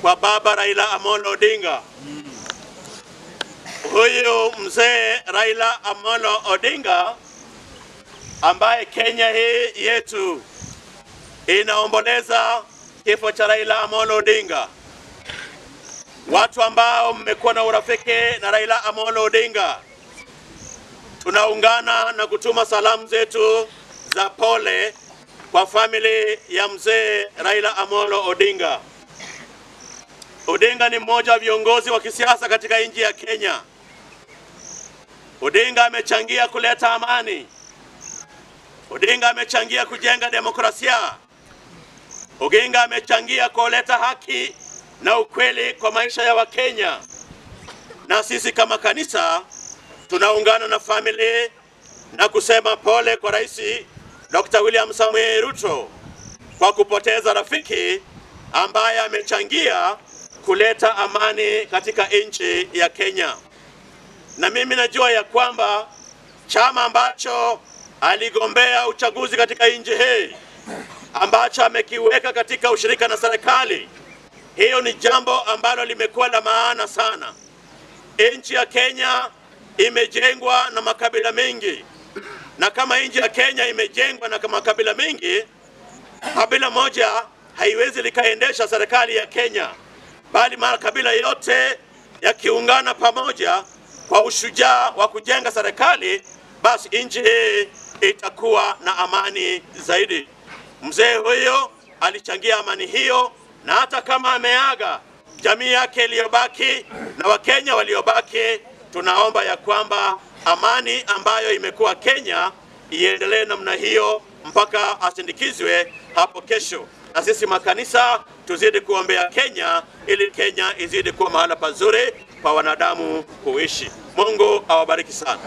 kwa baba Raila Amolo Odinga. Huyu mzee Raila Amolo Odinga ambaye Kenya hii yetu inaomboleza kifo cha Raila Amolo Odinga. Watu ambao mmekuwa na urafiki na Raila Amolo Odinga, tunaungana na kutuma salamu zetu za pole kwa family ya mzee Raila Amolo Odinga. Odinga ni mmoja wa viongozi wa kisiasa katika nchi ya Kenya. Odinga amechangia kuleta amani. Odinga amechangia kujenga demokrasia. Odinga amechangia kuleta haki na ukweli kwa maisha ya Wakenya. Na sisi kama kanisa tunaungana na family na kusema pole kwa Rais Dr. William Samoei Ruto kwa kupoteza rafiki ambaye amechangia kuleta amani katika nchi ya Kenya. Na mimi najua ya kwamba chama ambacho aligombea uchaguzi katika nchi hii, ambacho amekiweka katika ushirika na serikali, hiyo ni jambo ambalo limekuwa la maana sana. Nchi ya Kenya imejengwa na makabila mengi, na kama nchi ya Kenya imejengwa na makabila mengi, kabila moja haiwezi likaendesha serikali ya Kenya, bali makabila yote yakiungana pamoja kwa ushujaa wa kujenga serikali, basi nchi hii itakuwa na amani zaidi. Mzee huyo alichangia amani hiyo, na hata kama ameaga, jamii yake iliyobaki na Wakenya waliobaki, tunaomba ya kwamba amani ambayo imekuwa Kenya iendelee namna hiyo mpaka asindikizwe hapo kesho. Na sisi makanisa tuzidi kuombea Kenya ili Kenya izidi kuwa mahala pazuri kwa wanadamu kuishi. Mungu awabariki sana.